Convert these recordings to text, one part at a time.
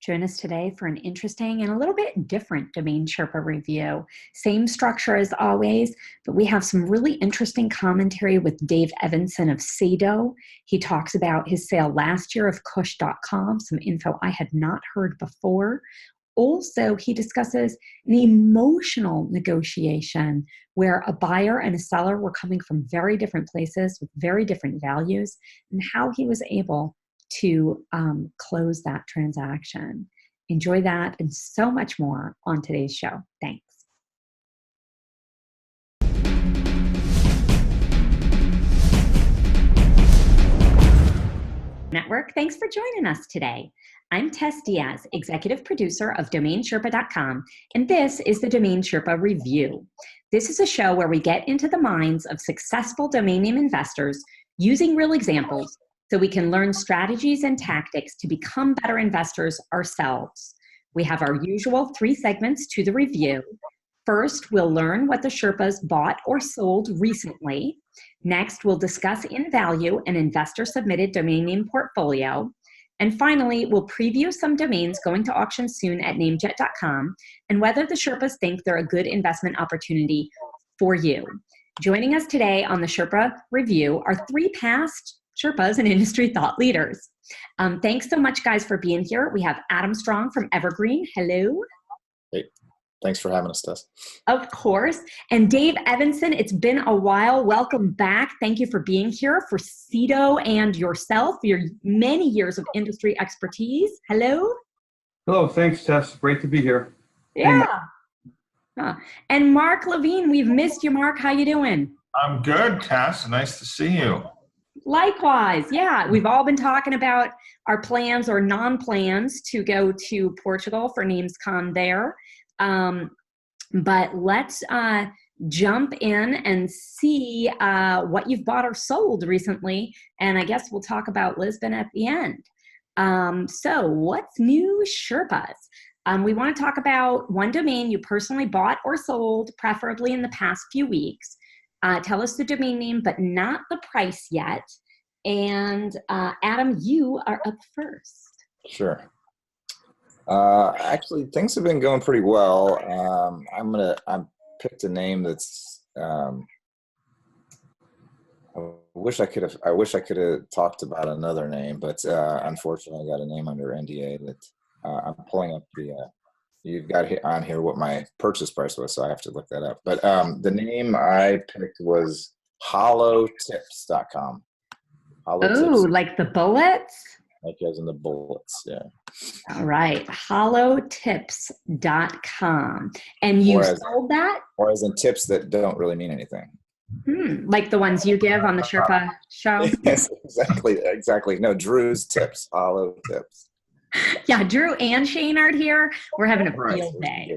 Join us today for an interesting and a little bit different Domain Sherpa review. Same structure as always, but we have some really interesting commentary with Dave Evanson of Sado. He talks about his sale last year of Kush.com, some info I had not heard before. Also, he discusses an emotional negotiation where a buyer and a seller were coming from very different places with very different values, and how he was able to close that transaction. Enjoy that and so much more on today's show. Thanks. Network, thanks for joining us today. I'm Tess Diaz, executive producer of DomainSherpa.com, and this is the Domain Sherpa Review. This is a show where we get into the minds of successful domain name investors using real examples so we can learn strategies and tactics to become better investors ourselves. We have our usual 3 segments to the review. First, we'll learn what the Sherpas bought or sold recently. Next, we'll discuss in value an investor-submitted domain name portfolio. And finally, we'll preview some domains going to auction soon at NameJet.com and whether the Sherpas think they're a good investment opportunity for you. Joining us today on the Sherpa Review are 3 past Sherpas and industry thought leaders. Thanks so much, guys, for being here. We have Adam Strong from Evergreen. Hello. Hey, thanks for having us, Tess. Of course. And Dave Evanson, it's been a while. Welcome back. Thank you for being here, for Sado and yourself, your many years of industry expertise. Hello. Hello. Thanks, Tess. Great to be here. Yeah. And Mark Levine, we've missed you, Mark. How you doing? I'm good, Tess. Nice to see you. Likewise, yeah. We've all been talking about our plans or non-plans to go to Portugal for NamesCon there. But let's jump in and see what you've bought or sold recently. And I guess we'll talk about Lisbon at the end. So what's new, Sherpas? We want to talk about one domain you personally bought or sold, preferably in the past few weeks. Tell us the domain name, but not the price yet. And Adam, you are up first. Sure. Actually, things have been going pretty well. I picked a name that's. I wish I could have talked about another name, but unfortunately, I got a name under NDA that I'm pulling up the. You've got on here what my purchase price was, so I have to look that up. But the name I picked was HoloTips.com. Oh, like the bullets? Like as in the bullets, yeah. All right, HoloTips.com. And you sold that? Or as in tips that don't really mean anything. Like the ones you give on the Sherpa show? Yes, exactly. No, Drew's tips, Holo Tips. Yeah, Drew and Shane are here. We're having a field day.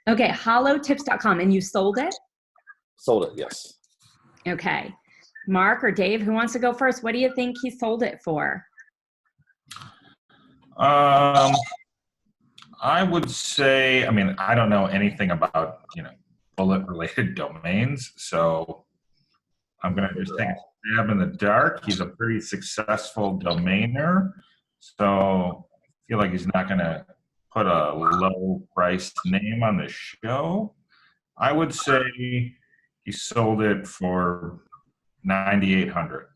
Okay, HoloTips.com. And you sold it? Sold it, yes. Okay. Mark or Dave, who wants to go first? What do you think he sold it for? I would say, I don't know anything about, bullet-related domains, so I'm going to just take a stab in the dark. He's a pretty successful domainer, so I feel like he's not going to put a low-priced name on the show. I would say he sold it for $9,800.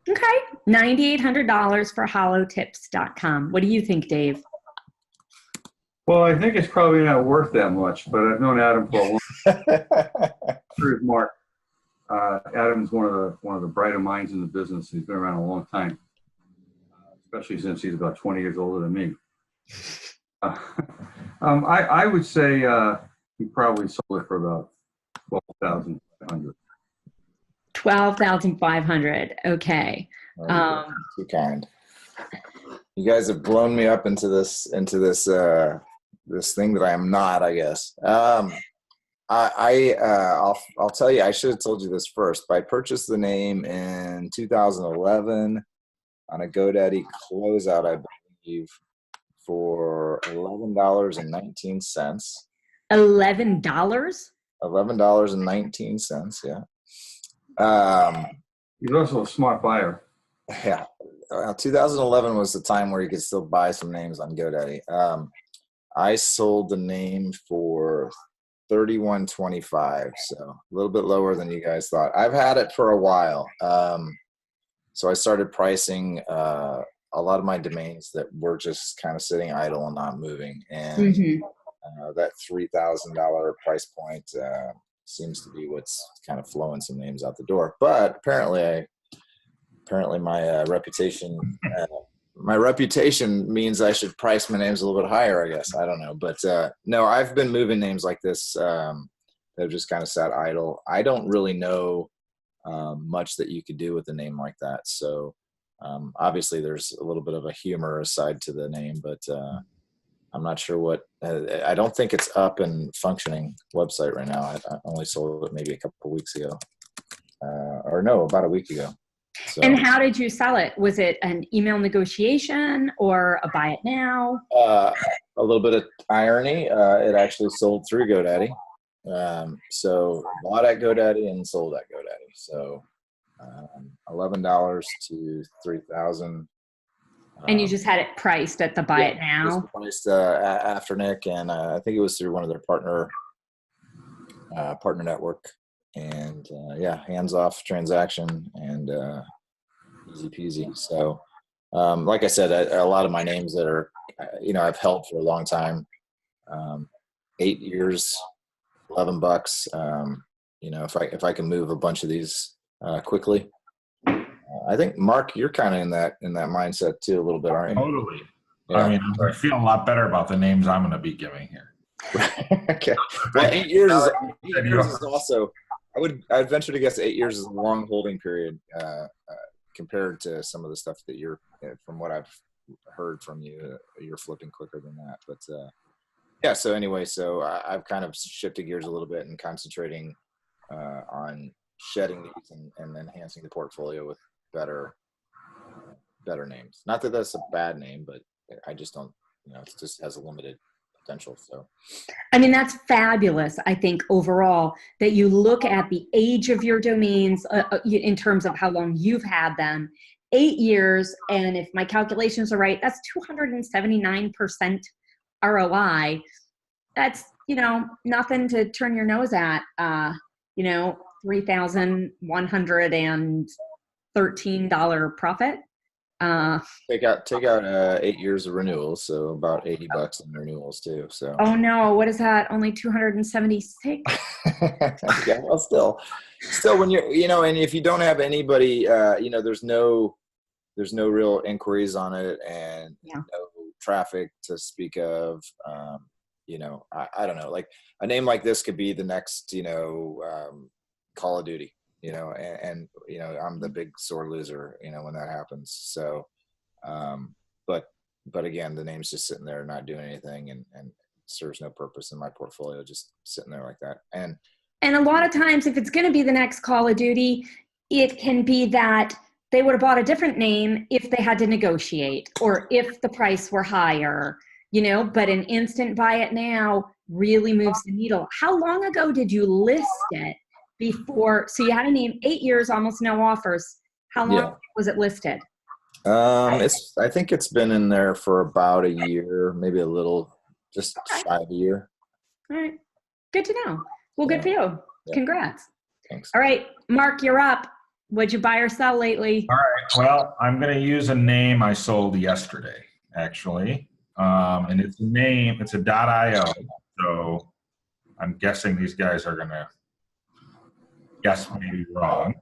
Okay, $9,800 for HoloTips.com. What do you think, Dave? Well, I think it's probably not worth that much, but I've known Adam for a long time. Here's Mark. Adam's one of the brighter minds in the business. He's been around a long time, especially since he's about 20 years older than me. I would say he probably sold it for about $12,500. $12,500. Okay. Too kind. You guys have blown me up into this this thing that I am not, I guess. I'll tell you, I should have told you this first, but I purchased the name in 2011 on a GoDaddy closeout, I believe, for $11.19. $11? $11.19, yeah. He's also a smart buyer. Yeah. 2011 was the time where you could still buy some names on GoDaddy. I sold the name for $31.25, so a little bit lower than you guys thought. I've had it for a while, so I started pricing a lot of my domains that were just kind of sitting idle and not moving, and that $3,000 price point seems to be what's kind of flowing some names out the door. But apparently my reputation means I should price my names a little bit higher, I guess. I don't know. But no, I've been moving names like this that have just kind of sat idle. I don't really know much that you could do with a name like that. So obviously there's a little bit of a humorous side to the name, but I'm not sure what, I don't think it's up and functioning website right now. I only sold it maybe a couple of weeks ago. Or no, about a week ago. So, and how did you sell it? Was it an email negotiation or a buy it now? A little bit of irony. It actually sold through GoDaddy. So bought at GoDaddy and sold at GoDaddy. So $11 to $3,000. And you just had it priced at the buy it now? Priced after Nick, and I think it was through one of their partner network. And hands-off transaction and easy peasy. So like I said, a lot of my names that are, I've held for a long time, 8 years, $11. If I can move a bunch of these quickly, I think Mark, you're kind of in that mindset too, a little bit, aren't you? Totally. Yeah. I mean, I feel a lot better about the names I'm going to be giving here. Okay. Well, 8 years is also, I'd venture to guess 8 years is a long holding period compared to some of the stuff that you're, from what I've heard from you, you're flipping quicker than that. But so anyway, I've kind of shifted gears a little bit and concentrating on shedding these and enhancing the portfolio with better names. Not that that's a bad name, but I just don't, it just has a limited potential. So, I mean, that's fabulous. I think overall that you look at the age of your domains in terms of how long you've had them, 8 years. And if my calculations are right, that's 279% ROI. That's, nothing to turn your nose at, $3,113 profit. Take out 8 years of renewals, so about $80 in renewals too. So oh no, what is that? Only 276. Yeah, well, still when you're and if you don't have anybody, there's no real inquiries on it and no traffic to speak of. I don't know, like a name like this could be the next Call of Duty. And I'm the big sore loser, when that happens. So, but again, the name's just sitting there, not doing anything and serves no purpose in my portfolio, just sitting there like that. And a lot of times if it's going to be the next Call of Duty, it can be that they would have bought a different name if they had to negotiate or if the price were higher, but an instant buy it now really moves the needle. How long ago did you list it? Before, so you had a name, 8 years, almost no offers. How long was it listed? I think it's been in there for about a year, maybe a little, just shy of a year. All right, good to know. Well, good for you. Yeah. Congrats. Thanks. All right, Mark, you're up. What'd you buy or sell lately? All right. Well, I'm going to use a name I sold yesterday, actually, and it's a .io. So I'm guessing these guys are going to guess maybe wrong.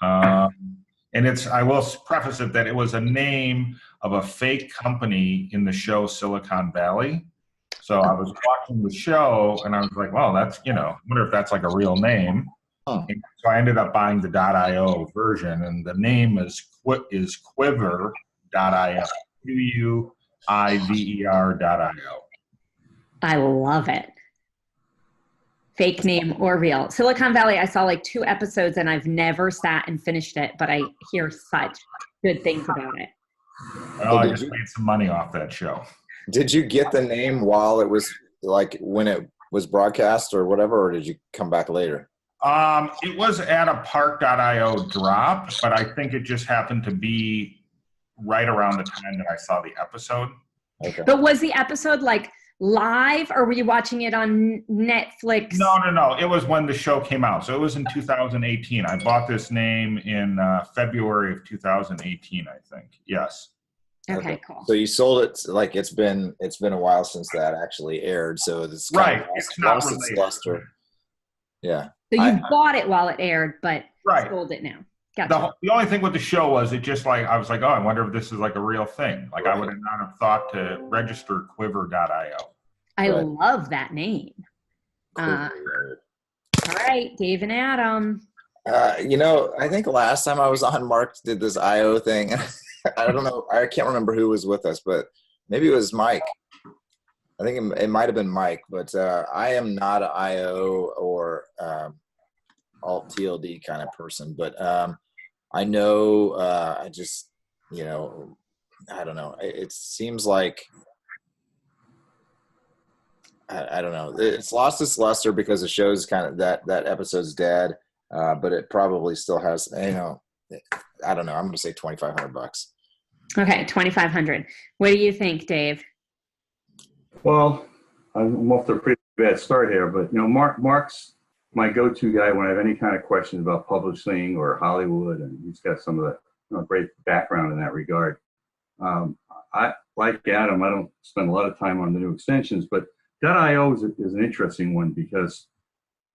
And I will preface it that it was a name of a fake company in the show Silicon Valley. So I was watching the show and I was like, well, that's, I wonder if that's like a real name. And so I ended up buying the .io version, and the name is Quiver.io, Quiver.io. I love it. Fake name or real. Silicon Valley, I saw like 2 episodes and I've never sat and finished it, but I hear such good things about it. Well, I just made some money off that show. Did you get the name while it was like when it was broadcast or whatever, or did you come back later? It was at a Park.io drop, but I think it just happened to be right around the time that I saw the episode. Okay. But was the episode like live, or were you watching it on Netflix? No. It was when the show came out. So it was in 2018. I bought this name in February of 2018, I think. Yes. Okay, cool. So you sold it, like it's been a while since that actually aired. So it's Right. kind of It's not lost its related. luster. Yeah. So you bought it while it aired, but Right. sold it now. Gotcha. The only thing with the show was it just like, I was like, oh, I wonder if this is like a real thing. Like I would have not have thought to register quiver.io. I love that name. All right, Dave and Adam. I think last time I was on, Mark did this IO thing. I don't know. I can't remember who was with us, but maybe it was Mike. I think it might have been Mike, but I am not an IO or alt TLD kind of person. But I know, I just, I don't know. It seems like, I don't know. It's lost its luster because the show's kind of that episode's dead. But it probably still has, I don't know. I'm going to say $2,500. Okay, $2,500. What do you think, Dave? Well, I'm off to a pretty bad start here, but Mark's my go-to guy when I have any kind of questions about publishing or Hollywood, and he's got some of the great background in that regard. I like Adam. I don't spend a lot of time on the new extensions, but .io is an interesting one because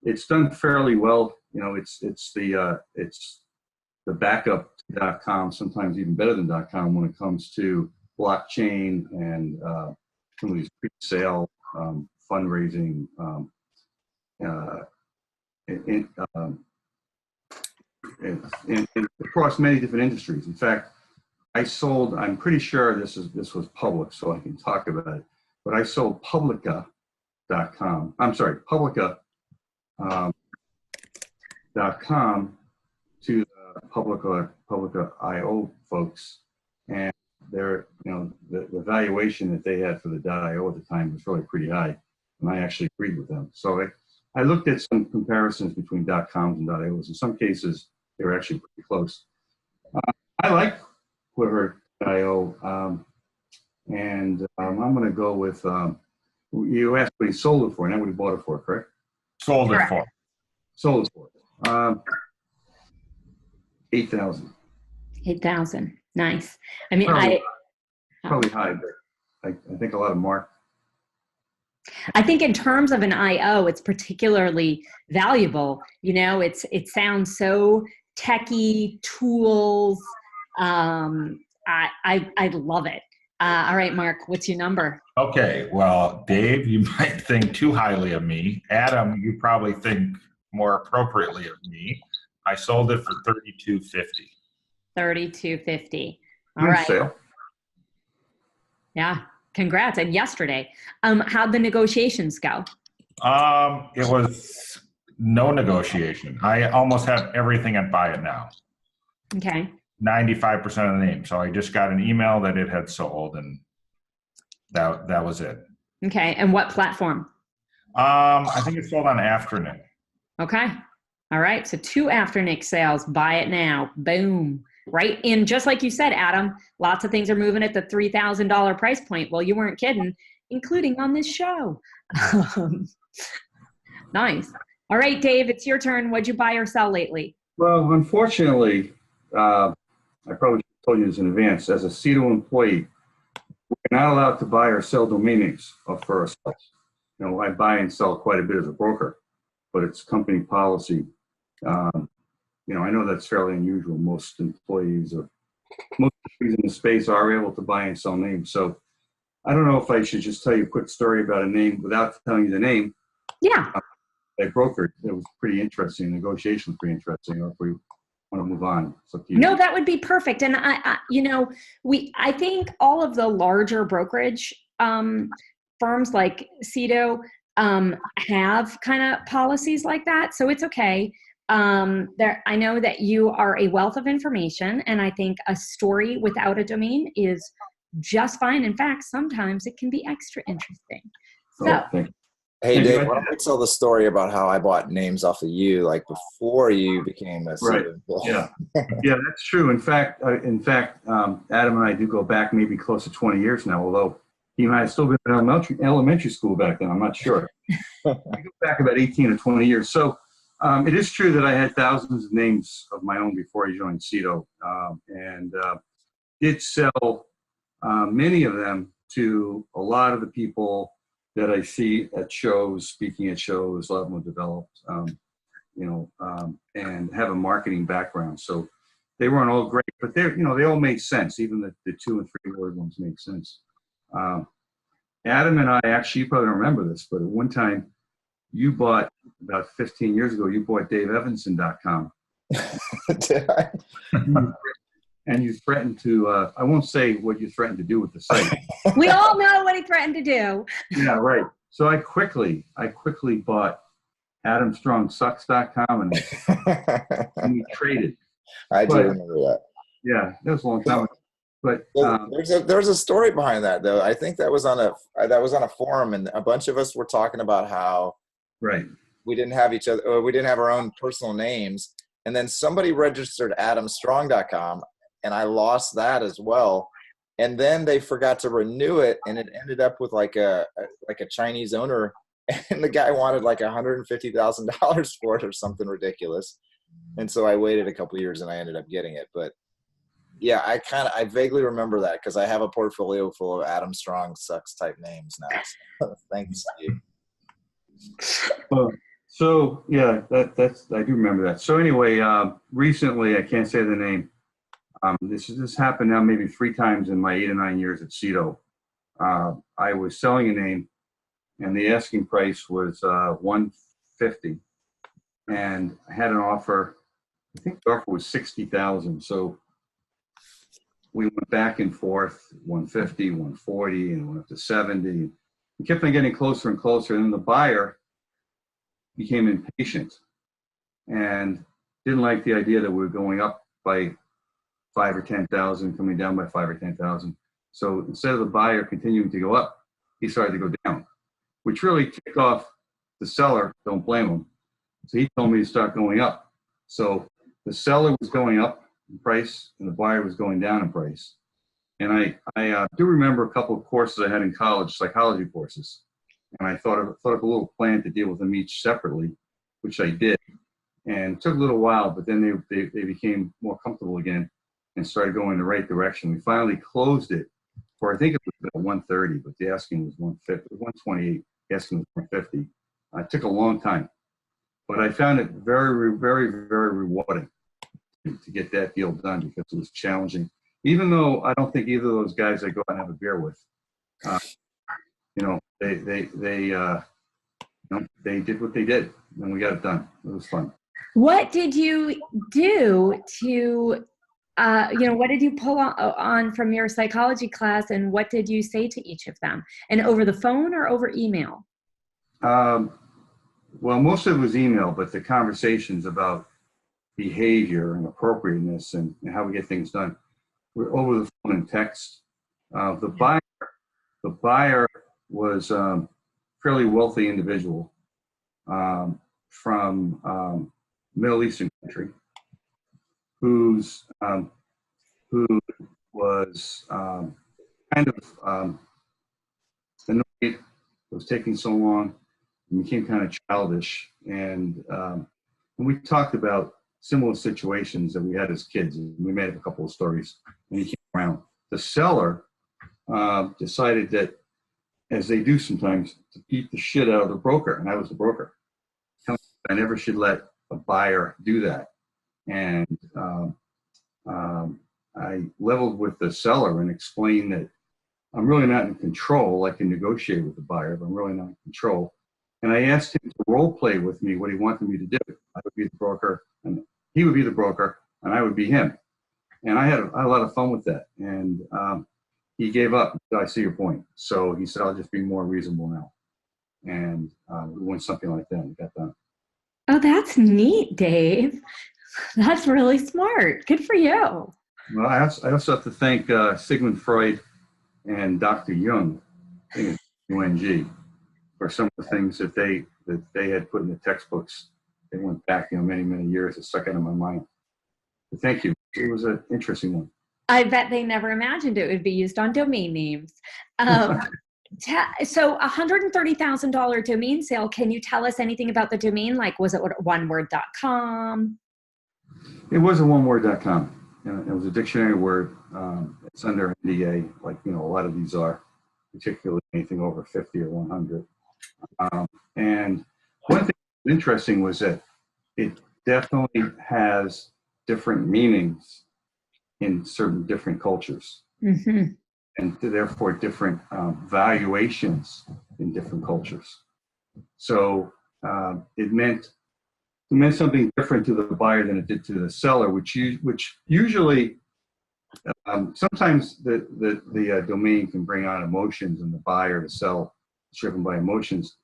it's done fairly well. It's the backup to .com, sometimes even better than .com when it comes to blockchain and some of these pre-sale fundraising across many different industries. In fact, I'm pretty sure this was public, so I can talk about it, but I sold Publica.com. I'm sorry, Publica. .com to the Publica.io folks, and the valuation that they had for the .io at the time was really pretty high, and I actually agreed with them. So I looked at some comparisons between .coms and .ios. In some cases, they were actually pretty close. I like Quiver.io, and I'm going to go with, you asked what he sold it for, not what he bought it for, correct? Sold it for. Sold it for. 8,000. 8,000. Nice. I mean, probably high, but I think a lot of Mark. I think in terms of an IO, it's particularly valuable. It sounds so techy, tools. I love it. All right, Mark, what's your number? Okay. Well, Dave, you might think too highly of me. Adam, you probably think more appropriately of me. I sold it for $3,250. $3,250. All right. Sale. Yeah. Congrats. And yesterday, how'd the negotiations go? It was no negotiation. I almost have everything at Buy It Now. Okay. 95% of the name. So I just got an email that it had sold, and that was it. Okay. And what platform? I think it sold on Afternic. Okay. All right. So 2 Afternic sales. Buy It Now. Boom. Right in, just like you said, Adam, lots of things are moving at the $3,000 price point. Well, you weren't kidding, including on this show. Nice. All right, Dave, it's your turn. What'd you buy or sell lately? Well, unfortunately, I probably should have told you this in advance. As a CETO employee, we're not allowed to buy or sell domain names for ourselves. I buy and sell quite a bit as a broker, but it's company policy. I know that's fairly unusual. Most employees in the space are able to buy and sell names. So I don't know if I should just tell you a quick story about a name without telling you the name. Yeah. I brokered. It was pretty interesting. The negotiation was pretty interesting. Or if we want to move on, it's up to you. No, that would be perfect. And I think all of the larger brokerage firms like CETO have kind of policies like that. So it's okay. I know that you are a wealth of information, and I think a story without a domain is just fine. In fact, sometimes it can be extra interesting. So, Hey, And Dave, why don't we tell the story about how I bought names off of you, like before you became a Right. CEO? Yeah. Yeah, that's true. In fact, Adam and I do go back maybe close to 20 years now, although he might have still been in elementary school back then. I'm not sure. We go back about 18 or 20 years. So it is true that I had thousands of names of my own before I joined CETO, and did sell many of them to a lot of the people that I see at shows, speaking at shows. A lot of them are developed, and have a marketing background. So they weren't all great, but they all made sense. Even the 2 and 3 word ones made sense. Adam and I, actually, you probably don't remember this, but at one time you bought, about 15 years ago, you bought DaveEvanson.com. Did I? And you threatened to, I won't say what you threatened to do with the site. We all know what he threatened to do. Yeah, right. So I quickly bought AdamStrongSucks.com and we traded. I do remember that. Yeah, that was a long time ago. But there's a story behind that, though. I think that was on a forum, and a bunch of us were talking about how right, we didn't have each other, or we didn't have our own personal names, and then somebody registered AdamStrong.com, and I lost that as well. And then they forgot to renew it, and it ended up with like a Chinese owner, and the guy wanted like $150,000 for it or something ridiculous. And so I waited a couple of years, and I ended up getting it. But yeah, I vaguely remember that because I have a portfolio full of Adam Strong Sucks type names now. So, thanks, Steve. So yeah, that's I do remember that. So anyway, recently, I can't say the name. This happened now maybe 3 times in my 8 or 9 years at CETO. I was selling a name, and the asking price was $150, and I had an offer. I think the offer was $60,000. So we went back and forth, 150, 140, and went up to 70. We kept on getting closer and closer, and then the buyer became impatient and didn't like the idea that we were going up by 5 or 10,000, coming down by 5 or 10,000. So instead of the buyer continuing to go up, he started to go down, which really kicked off the seller. Don't blame him. So he told me to start going up. So the seller was going up in price, and the buyer was going down in price. And I do remember a couple of courses I had in college, psychology courses, and I thought of a little plan to deal with them each separately, which I did. And it took a little while, but then they became more comfortable again and started going in the right direction. We finally closed it for, I think it was about 130, but the asking was 150, 128. The asking was 150. It took a long time, but I found it very, very, very rewarding to get that deal done because it was challenging. Even though I don't think either of those guys I go out and have a beer with, they did what they did, and we got it done. It was fun. What did you do to, what did you pull on from your psychology class, and what did you say to each of them? And over the phone or over email? Well, most of it was email, but the conversations about behavior and appropriateness and how we get things done were over the phone and text. The buyer was a fairly wealthy individual from Middle Eastern country who was kind of annoyed it was taking so long and became kind of childish. And we talked about similar situations that we had as kids, and we made up a couple of stories, and he came around. The seller decided that, as they do sometimes, to beat the shit out of the broker, and I was the broker. I never should let a buyer do that. And I leveled with the seller and explained that I'm really not in control. I can negotiate with the buyer, but I'm really not in control. And I asked him to role play with me what he wanted me to do. I would be the broker, and he would be the broker, and I would be him. And I had a lot of fun with that. And he gave up. I see your point. So he said, I'll just be more reasonable now. And we went something like that and got done. Oh, that's neat, Dave. That's really smart. Good for you. Well, I also have to thank Sigmund Freud and Dr. Jung, I think it's UNG, or some of the things that they had put in the textbooks. They went back, many, many years. It stuck out in my mind. But thank you. It was an interesting one. I bet they never imagined it would be used on domain names. So $130,000 domain sale, can you tell us anything about the domain? Like, was it oneword.com? It was a oneword.com. It was a dictionary word. It's under NDA, like, a lot of these are, particularly anything over 50 or 100. And one thing that was interesting was that it definitely has different meanings in certain different cultures. Mm-hmm. And therefore different valuations in different cultures. So it meant something different to the buyer than it did to the seller, which usually sometimes the domain can bring on emotions, and the buyer to sell is driven by emotions.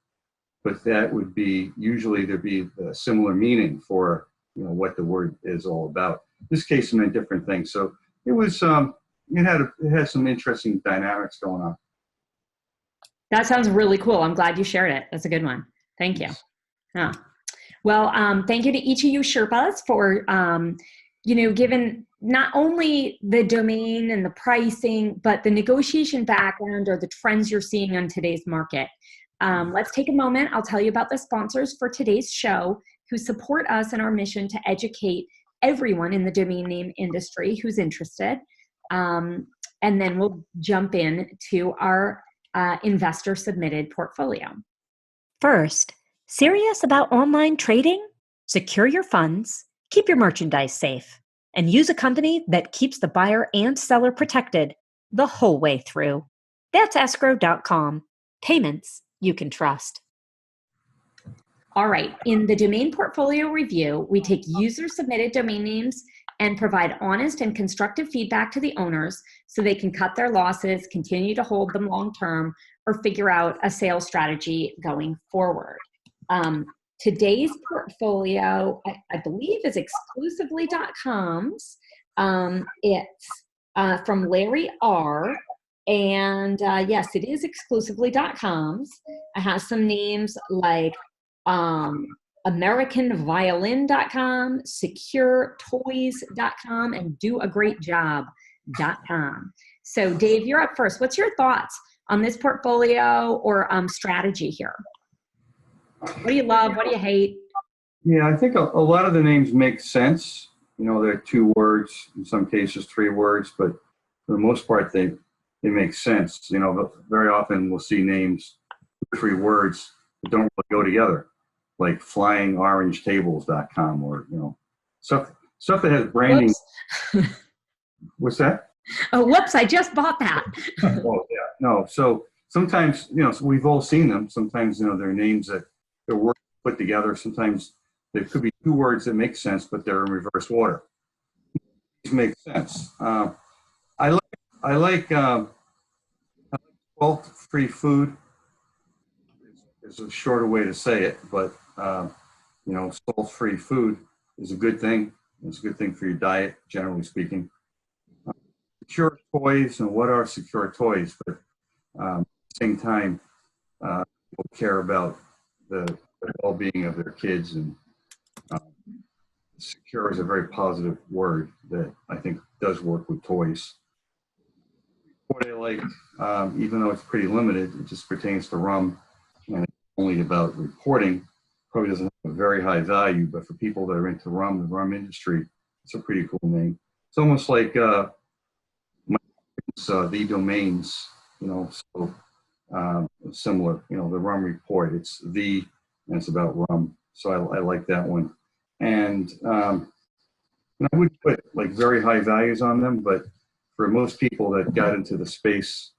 But that would be usually there'd be a similar meaning for what the word is all about. This case meant different things. So it was. It had some interesting dynamics going on. That sounds really cool. I'm glad you shared it. That's a good one. Thank you. Yeah. Well, thank you to each of you Sherpas for, given not only the domain and the pricing, but the negotiation background or the trends you're seeing on today's market. Let's take a moment. I'll tell you about the sponsors for today's show who support us in our mission to educate everyone in the domain name industry who's interested. And then we'll jump in to our investor submitted portfolio. First, serious about online trading? Secure your funds, keep your merchandise safe, and use a company that keeps the buyer and seller protected the whole way through. That's escrow.com. Payments you can trust. All right, in the domain portfolio review, we take user-submitted domain names and provide honest and constructive feedback to the owners so they can cut their losses, continue to hold them long-term, or figure out a sales strategy going forward. Today's portfolio, I believe, is exclusively.com's. It's from Larry R. And yes, it is exclusively.com's. It has some names like AmericanViolin.com, SecureToys.com, and DoAGreatJob.com. So Dave, you're up first. What's your thoughts on this portfolio or strategy here? What do you love? What do you hate? Yeah, I think a lot of the names make sense. They're 2 words, in some cases 3 words, but for the most part, they make sense. But very often we'll see names, 3 words that don't really go together, like FlyingOrangeTables.com or, stuff that has branding. What's that? Oh, whoops, I just bought that. Oh, yeah. No, so sometimes, so we've all seen them. Sometimes, they're names that they're words put together. Sometimes there could be 2 words that make sense, but they're in reverse order. These make sense. I like salt-free food is a shorter way to say it, but salt-free food is a good thing. It's a good thing for your diet, generally speaking. Secure toys, and what are secure toys? But at the same time, people care about the well-being of their kids, and secure is a very positive word that I think does work with toys. What I like, even though it's pretty limited, it just pertains to rum, and it's only about reporting. Probably doesn't have a very high value, but for people that are into rum, the rum industry, it's a pretty cool name. It's almost like the domains, so similar. The rum report, it's and it's about rum. So I like that one. And I would put like very high values on them, but for most people that got into the space,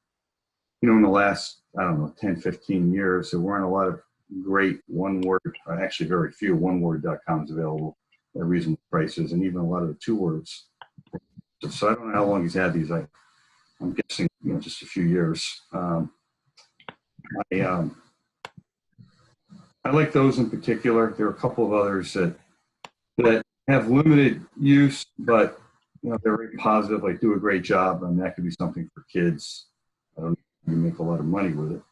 in the last, 10, 15 years, there weren't a lot of great one-word, actually very few oneword.coms available at reasonable prices, and even a lot of the 2 words. So I don't know how long he's had these. I'm guessing, just a few years. I like those in particular. There are a couple of others that have limited use, but they're very positive. Like do a great job, and that could be something for kids. I don't know if you make a lot of money with it.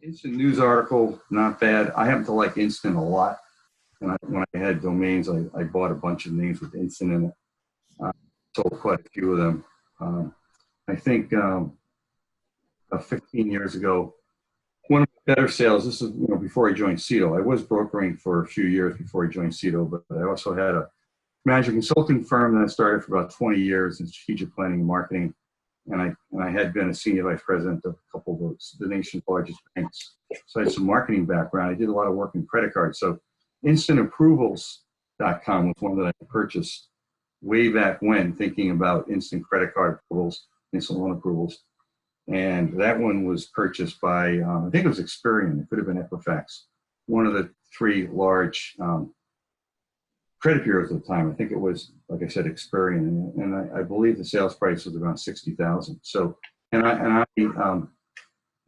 Instant news article, not bad. I happen to like instant a lot. And when I had domains, I bought a bunch of names with instant in it. Sold quite a few of them. I think 15 years ago, one of the better sales, this is before I joined CETO. I was brokering for a few years before I joined CETO, but I also had a management consulting firm that I started for about 20 years in strategic planning and marketing. And I had been a senior vice president of a couple of the nation's largest banks. So I had some marketing background. I did a lot of work in credit cards. So instantapprovals.com was one that I purchased way back when, thinking about instant credit card approvals, instant loan approvals. And that one was purchased by, I think it was Experian. It could have been Equifax, one of the three large credit bureaus at the time. I think it was, like I said, Experian. And I believe the sales price was around $60,000. So, I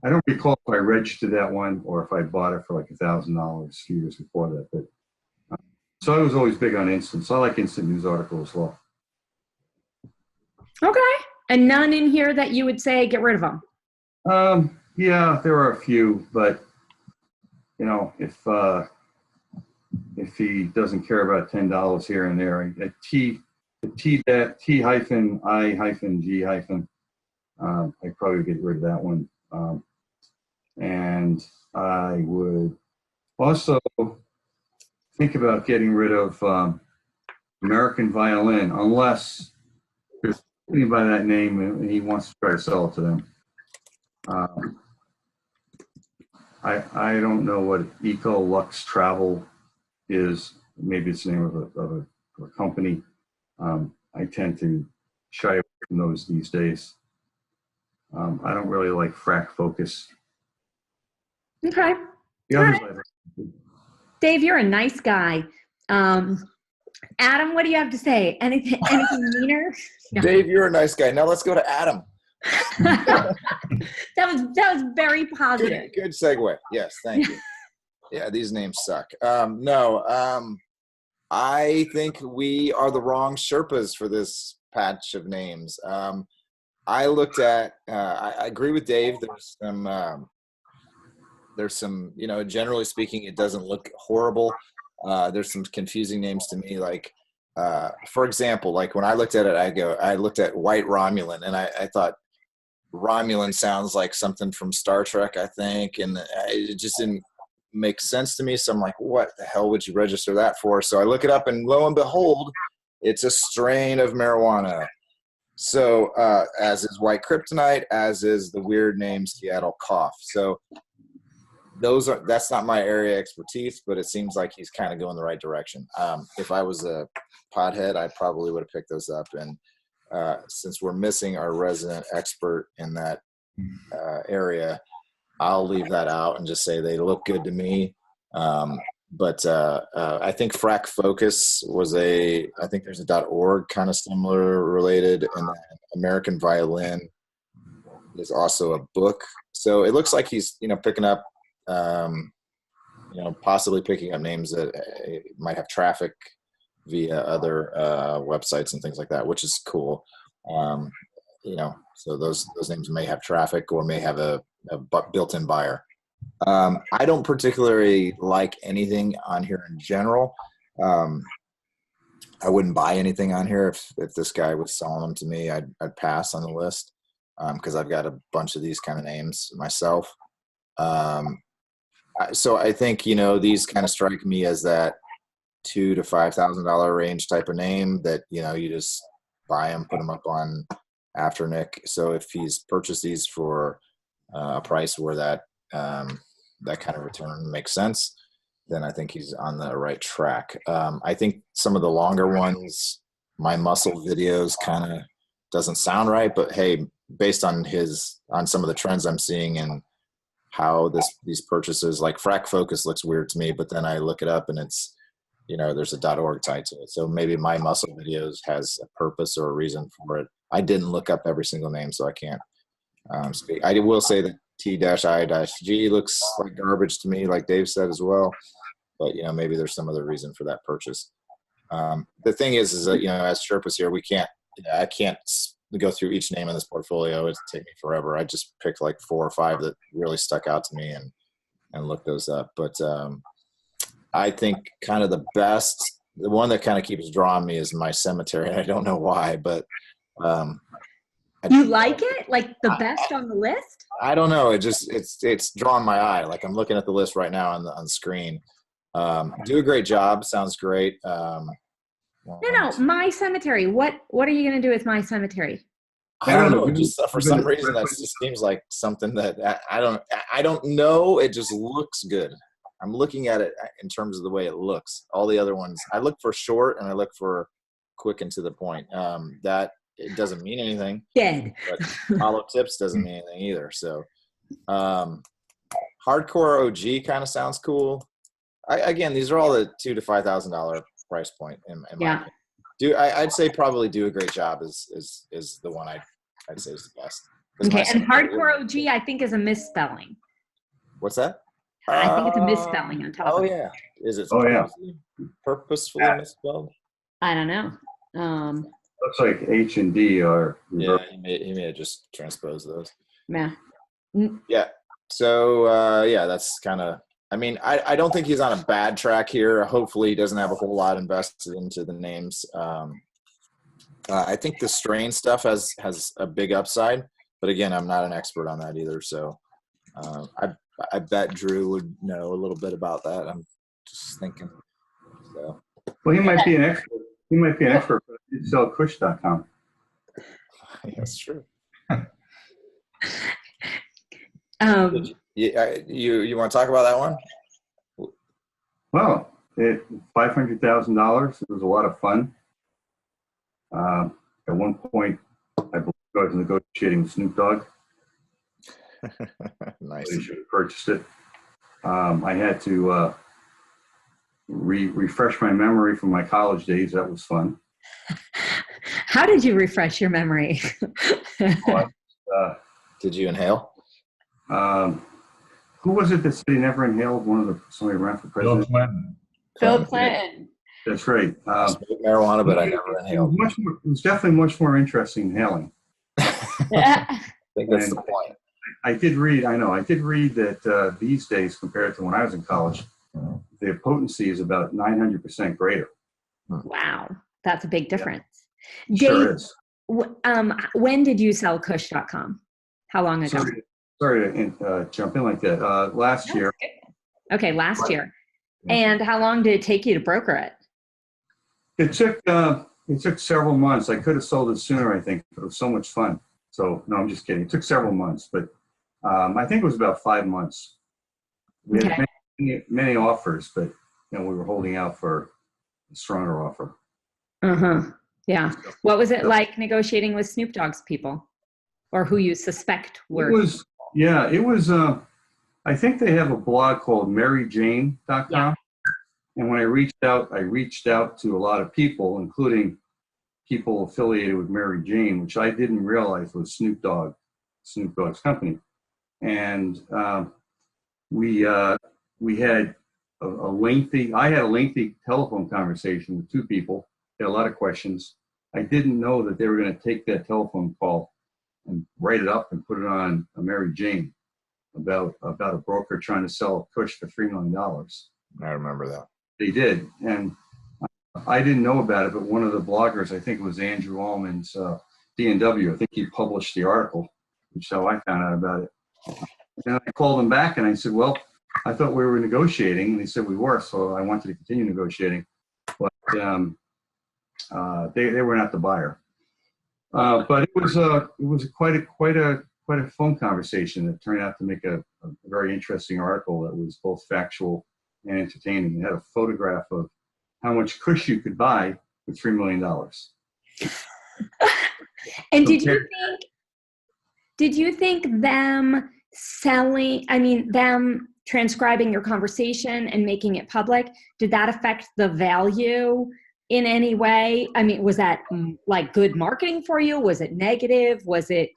don't recall if I registered that one or if I bought it for like $1,000 a few years before that. But so I was always big on instant. So I like instant news articles as well. Okay. And none in here that you would say get rid of them? Yeah, there are a few, but if he doesn't care about $10 here and there, T-I-G-, I'd probably get rid of that one. And I would also think about getting rid of American Violin, unless there's somebody by that name and he wants to try to sell it to them. I don't know what Eco Lux Travel is. Maybe it's the name of a company. I tend to shy away from those these days. I don't really like Frac Focus. Okay. The others All right. Dave, you're a nice guy. Adam, what do you have to say? Anything meaner? No. Dave, you're a nice guy. Now let's go to Adam. that was very positive. Good segue. Yes, thank you. Yeah, these names suck. I think we are the wrong Sherpas for this patch of names. I looked at. I agree with Dave. There's some. Generally speaking, it doesn't look horrible. There's some confusing names to me. Like, for example, like when I looked at it, I looked at White Romulan, and I thought Romulan sounds like something from Star Trek, I think, and it just didn't make sense to me. So I'm like, what the hell would you register that for? So I look it up, and lo and behold, it's a strain of marijuana. So as is White Kryptonite, as is the weird name Seattle Cough. So that's not my area of expertise, but it seems like he's kind of going the right direction. If I was a pothead, I probably would have picked those up. And since we're missing our resident expert in that area, I'll leave that out and just say they look good to me. But I think Frac Focus I think there's a .org kind of similar related, and then American Violin is also a book. So it looks like he's picking up possibly picking up names that might have traffic via other websites and things like that, which is cool. So those names may have traffic or may have a built-in buyer. I don't particularly like anything on here in general. I wouldn't buy anything on here if this guy was selling them to me. I'd pass on the list because I've got a bunch of these kind of names myself. So I think these kind of strike me as that $2,000 to $5,000 range type of name that you just buy them, put them up on Afternic. So if he's purchased these for a price where that kind of return makes sense, then I think he's on the right track. I think some of the longer ones, My Muscle Videos, kind of doesn't sound right, but hey, based on some of the trends I'm seeing and how these purchases, like Frac Focus looks weird to me, but then I look it up and it's there's a .org tied to it. So maybe My Muscle Videos has a purpose or a reason for it. I didn't look up every single name, so I can't speak. I will say that T-I-G looks like garbage to me, like Dave said as well. But maybe there's some other reason for that purchase. The thing is that as Sherpas here, I can't go through each name in this portfolio. It'd take me forever. I just picked like 4 or 5 that really stuck out to me, and and look those up. But I think kind of the one that kind of keeps drawing me is My Cemetery. I don't know why, but you like it? Like the best on the list? I don't know. It's drawn my eye. Like I'm looking at the list right now on the screen. Do a great job. Sounds great. No, My Cemetery. What are you going to do with My Cemetery? I don't know. Just for some reason, that just seems like something that I don't know. It just looks good. I'm looking at it in terms of the way it looks. All the other ones, I look for short and I look for quick and to the point. That it doesn't mean anything. Dead. But hollow tips doesn't mean anything either. So, hardcore OG kind of sounds cool. Again, these are all the $2,000 to $5,000 price point in my opinion. I'd say probably Do a Great Job is the one I'd say is the best. Okay, and hardcore OG I think is a misspelling. What's that? I think it's a misspelling on top of it. Oh yeah. Is it purposefully misspelled? I don't know. Looks like H and D are. Yeah, he may have just transposed those. Yeah. Yeah. So yeah, that's kind of. I mean, I don't think he's on a bad track here. Hopefully, he doesn't have a whole lot invested into the names. I think the strain stuff has a big upside, but again, I'm not an expert on that either. So I bet Drew would know a little bit about that. I'm just thinking. So. Well, he might be an expert. He might be an expert, but he sell Kush.com. That's true. You want to talk about that one? Well, $500,000. It was a lot of fun. At one point, I believe I was negotiating with Snoop Dogg. Nice. I should have purchased it. I had to refresh my memory from my college days. That was fun. How did you refresh your memory? Did you inhale? Who was it that said he never inhaled? Somebody ran for president. Bill Clinton. That's right. Marijuana, but I never inhaled. It was definitely much more interesting inhaling. I think that's the point. I did read that these days, compared to when I was in college, the potency is about 900% greater. Wow, that's a big difference. Yeah. Dave, Sure is. When did you sell Kush.com? How long ago? Sorry to jump in like that. Last year. Okay, last year. And how long did it take you to broker it? It took several months. I could have sold it sooner, I think, but it was so much fun. So no, I'm just kidding. It took several months, but I think it was about 5 months. We had many offers, but we were holding out for a stronger offer. Yeah. What was it like negotiating with Snoop Dogg's people, or who you suspect were? It was. I think they have a blog called MaryJane.com. Yeah. And when I reached out to a lot of people, including people affiliated with Mary Jane, which I didn't realize was Snoop Dogg's company. And we had I had a lengthy telephone conversation with two people. They had a lot of questions. I didn't know that they were going to take that telephone call and write it up and put it on a Mary Jane about a broker trying to sell Kush for $3 million. I remember that. They did. And I didn't know about it, but one of the bloggers, I think it was Andrew Allman's D&W, I think he published the article, which is how I found out about it. And I called them back and I said, well, I thought we were negotiating. And they said we were, so I wanted to continue negotiating. But they were not the buyer. But it was quite a phone conversation that turned out to make a very interesting article that was both factual and entertaining. It had a photograph of how much Kush you could buy for $3 million. And did you think them them transcribing your conversation and making it public, did that affect the value in any way? I mean, was that like good marketing for you? Was it negative? Was it,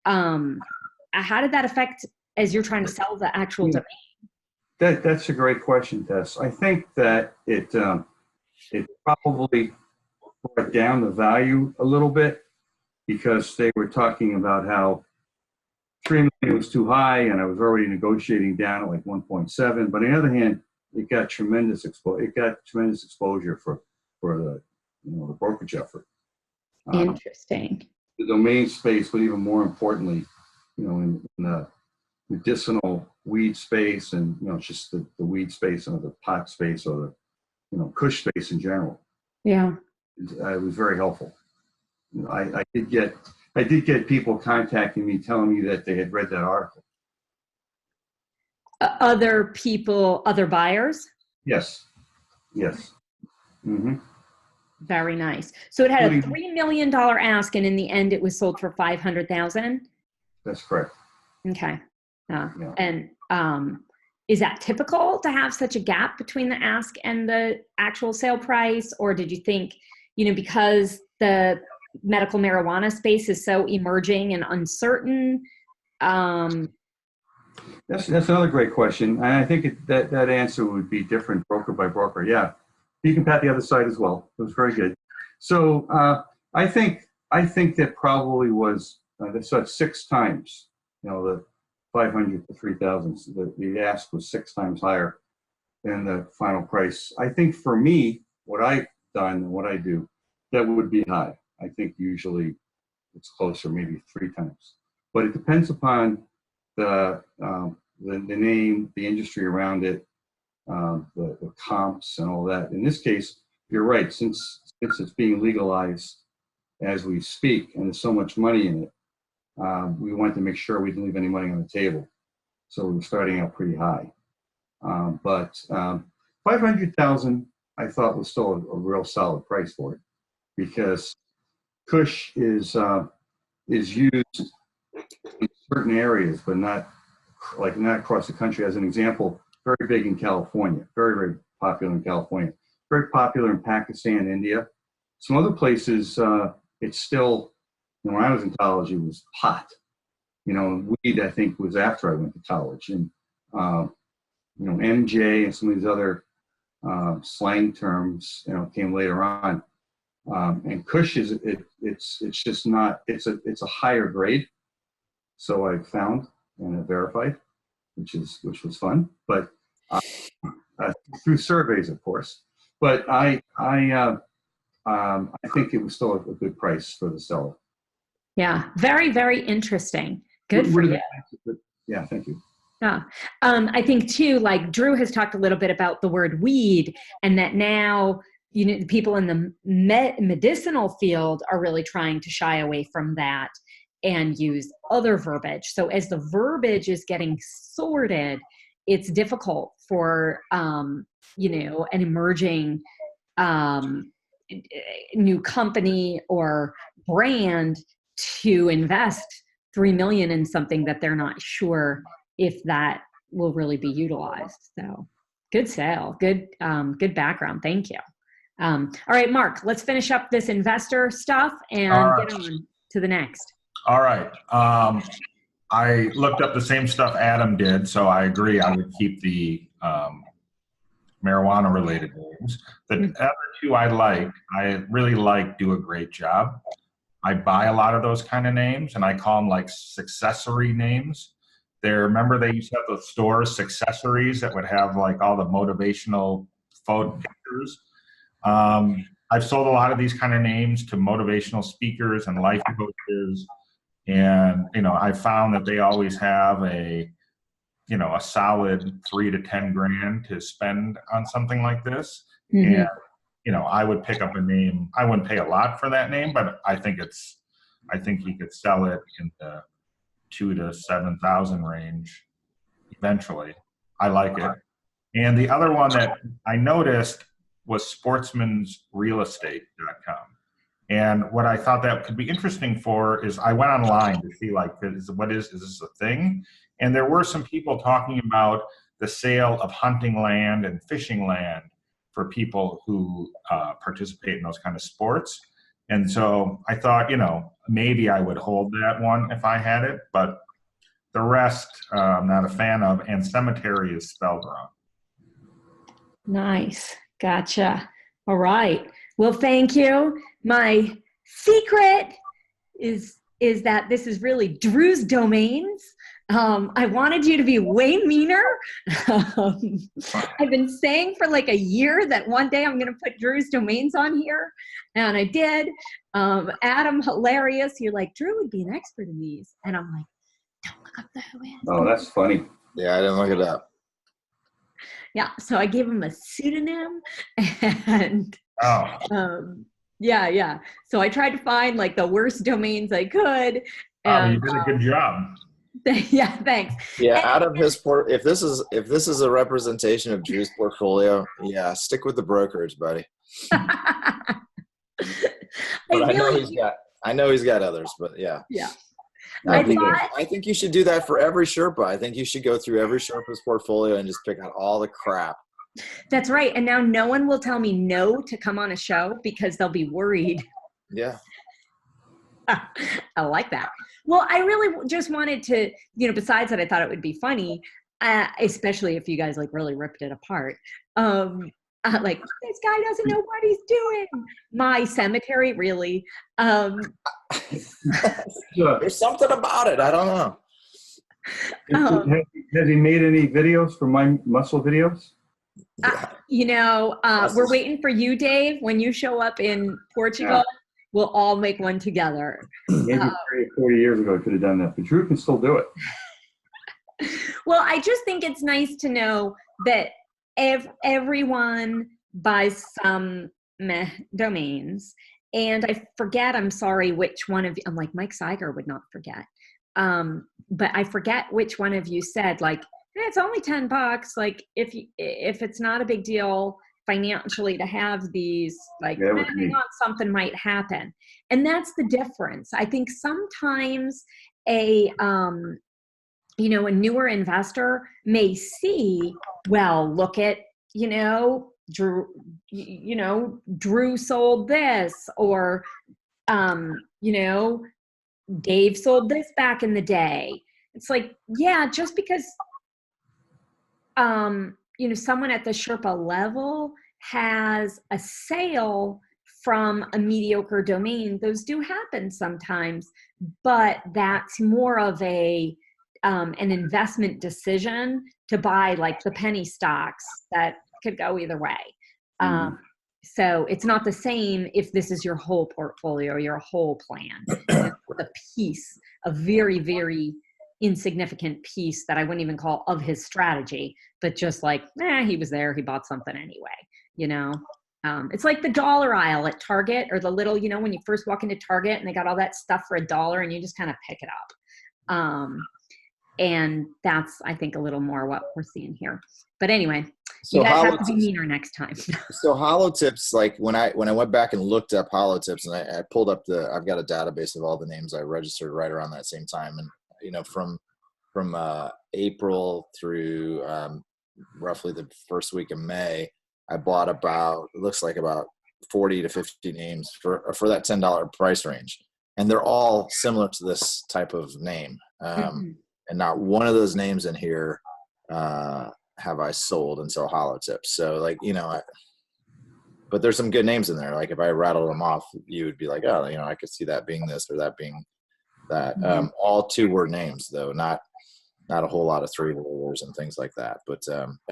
how did that affect as you're trying to sell the actual domain? That's a great question, Tess. I think that it probably brought down the value a little bit because they were talking about how $3 $3 million was too high, and I was already negotiating down at like 1.7. But on the other hand, it got tremendous exposure for the the brokerage effort. Interesting. The domain space, but even more importantly, in the medicinal weed space, and just the weed space or the pot space or the kush space in general. Yeah. It was very helpful. I did get people contacting me telling me that they had read that article. Other people, other buyers? Yes. Mm-hmm. Very nice. So it had a $3 million ask, and in the end, it was sold for $500,000. That's correct. Okay. Yeah. And is that typical to have such a gap between the ask and the actual sale price, or did you think, because the medical marijuana space is so emerging and uncertain? That's another great question, and I think that answer would be different broker by broker. Yeah, you can pat the other side as well. It was very good. So I think that probably was that's 6 times. The 500 to 3,000. The ask was 6 times higher than the final price. I think for me, what I've done and what I do, that would be high. I think usually it's closer, maybe 3 times. But it depends upon the name, the industry around it, the comps and all that. In this case, you're right. Since it's being legalized as we speak, and there's so much money in it, we wanted to make sure we didn't leave any money on the table. So we were starting out pretty high. But 500,000, I thought was still a real solid price for it, because Kush is used in certain areas, but not across the country. As an example, very big in California, very, very popular in California, very popular in Pakistan, India. Some other places, it's still, when I was in college, it was pot. Weed, I think, was after I went to college. And, MJ and some of these other slang terms, came later on. And Kush it's just not, it's a higher grade. So I found and I verified, which was fun, but through surveys, of course. But I think it was still a good price for the seller. Yeah, very, very interesting. Good for you. Yeah, thank you. Yeah. I think too, like Drew has talked a little bit about the word weed, and that now, people in the medicinal field are really trying to shy away from that and use other verbiage. So as the verbiage is getting sorted, it's difficult for, an emerging new company or brand to invest $3 million in something that they're not sure if that will really be utilized. So good sale, good background. Thank you. All right, Mark, let's finish up this investor stuff and get on to the next. All right. I looked up the same stuff Adam did, so I agree. I would keep the marijuana related names. The other 2 I really like do a great job. I buy a lot of those kind of names, and I call them like successory names. Remember they used to have those stores, accessories, that would have like all the motivational photo pictures. I've sold a lot of these kind of names to motivational speakers and life coaches. And, I found that they always have a solid $3 to $10 grand to spend on something like this. Mm-hmm. And, I would pick up a name. I wouldn't pay a lot for that name, but I think you could sell it in the 2,000 to 7,000 range eventually. I like it. And the other one that I noticed was sportsmansrealestate.com. And what I thought that could be interesting for is I went online to see is this a thing? And there were some people talking about the sale of hunting land and fishing land for people who participate in those kind of sports. And so I thought, maybe I would hold that one if I had it, but the rest I'm not a fan of, and cemetery is spelled wrong. Nice. Gotcha. All right. Well, thank you. My secret is that this is really Drew's Domains. I wanted you to be way meaner. I've been saying for like a year that one day I'm going to put Drew's domains on here, and I did. Adam, hilarious. You're like, Drew would be an expert in these. And I'm like, don't look up the who is. Oh, that's funny. Yeah, I didn't look it up. Yeah, so I gave him a pseudonym, and yeah. So I tried to find like the worst domains I could. And, you did a good job. Yeah, thanks. Yeah, out of his if this is a representation of Drew's portfolio, yeah, stick with the brokerage, buddy. But I know he's got others, but yeah. Yeah. I think you should do that for every Sherpa. I think you should go through every Sherpa's portfolio and just pick out all the crap. That's right. And now no one will tell me no to come on a show because they'll be worried. Yeah. I like that. Well, I really just wanted to, besides that, I thought it would be funny, especially if you guys like really ripped it apart. Like, this guy doesn't know what he's doing. My cemetery, really. There's something about it. I don't know. Has he made any videos for my muscle videos? We're waiting for you, Dave. When you show up in Portugal, we'll all make one together. Maybe 30 or 40 years ago, I could have done that, but Drew can still do it. Well, I just think it's nice to know that everyone buys some domains, and I forget, I'm sorry, which one of you, I'm like, Mike Seiger would not forget. But I forget which one of you said, like, it's only $10. Like, if it's not a big deal financially to have these, like, depending on something might happen. And that's the difference. I think sometimes a newer investor may see, well, look at, Drew sold this, or, Dave sold this back in the day. It's like, yeah, just because, someone at the Sherpa level has a sale from a mediocre domain, those do happen sometimes, but that's more of an investment decision to buy like the penny stocks that could go either way. So it's not the same if this is your whole portfolio, your whole plan. A piece, a very, very insignificant piece that I wouldn't even call of his strategy, but just like, he was there, he bought something anyway, It's like the dollar aisle at Target, or the little, when you first walk into Target and they got all that stuff for $1 and you just kind of pick it up. And that's, I think, a little more what we're seeing here. But anyway, so you guys have to be meaner next time. So holotips, like when I went back and looked up holotips, and I pulled up I've got a database of all the names I registered right around that same time. And, from April through roughly the first week of May, I bought about 40 to 50 names for that $10 price range. And they're all similar to this type of name. And not one of those names in here have I sold until holotips. So but there's some good names in there. Like if I rattled them off, you would be like, oh, I could see that being this or that being that. All 2-word names though, not a whole lot of 3-worders and things like that. But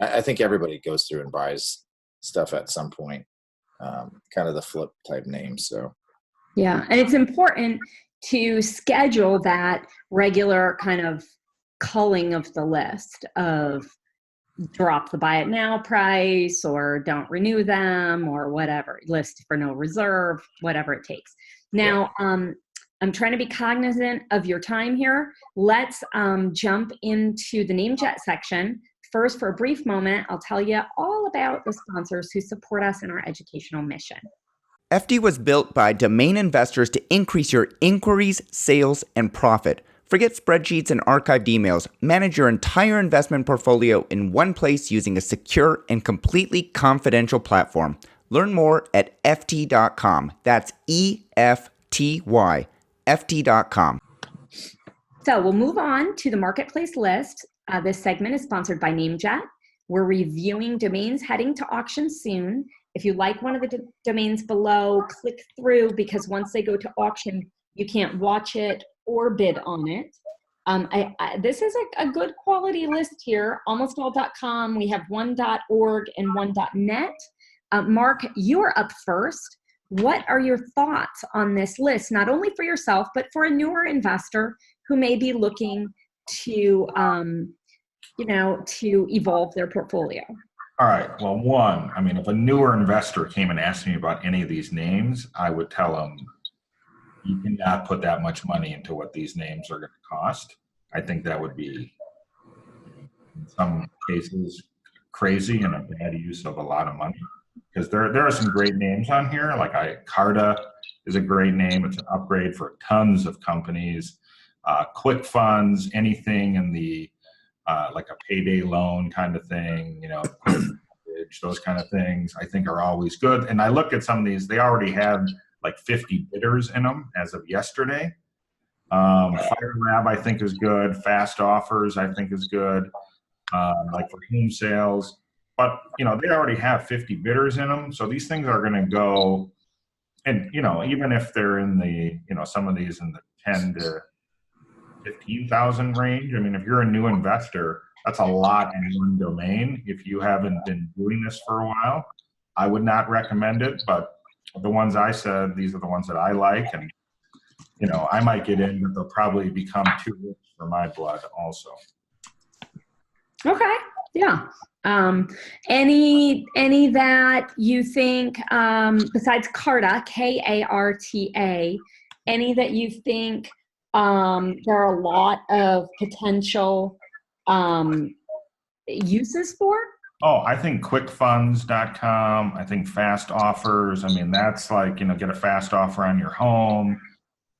I think everybody goes through and buys stuff at some point, kind of the flip type names. So yeah, and it's important to schedule that regular kind of culling of the list of drop the buy it now price, or don't renew them, or whatever, list for no reserve, whatever it takes. Now, I'm trying to be cognizant of your time here. Let's jump into the NameJet section. First, for a brief moment, I'll tell you all about the sponsors who support us in our educational mission. FD was built by domain investors to increase your inquiries, sales, and profit. Forget spreadsheets and archived emails. Manage your entire investment portfolio in one place using a secure and completely confidential platform. Learn more at ft.com. That's EFTY, ft.com. So we'll move on to the marketplace list. This segment is sponsored by NameJet. We're reviewing domains heading to auction soon. If you like one of the domains below, click through, because once they go to auction, you can't watch it or bid on it. This is a good quality list here. Almostall.com. We have one.org and one.net. Mark, you're up first. What are your thoughts on this list, not only for yourself, but for a newer investor who may be looking to, to evolve their portfolio? All right. Well, one, I mean, if a newer investor came and asked me about any of these names, I would tell them, you cannot put that much money into what these names are going to cost. I think that would be, in some cases, crazy and a bad use of a lot of money. Because there are some great names on here. Like Carta is a great name. It's an upgrade for tons of companies. Quick funds, anything in the like a payday loan kind of thing, those kind of things, I think are always good. And I look at some of these; they already have like 50 bidders in them as of yesterday. Fire Lab, I think, is good. Fast Offers, I think, is good. Like for home sales. But, they already have 50 bidders in them. So these things are going to go, and, even if they're in the, some of these in the 10 to 15,000 range. I mean, if you're a new investor, that's a lot in one domain. If you haven't been doing this for a while, I would not recommend it. But the ones I said, these are the ones that I like. And, I might get in, but they'll probably become too rich for my blood also. Okay. Yeah. Any that you think, besides Carta, Karta, any that you think there are a lot of potential uses for? Oh, I think quickfunds.com. I think fast offers. I mean, that's like, get a fast offer on your home.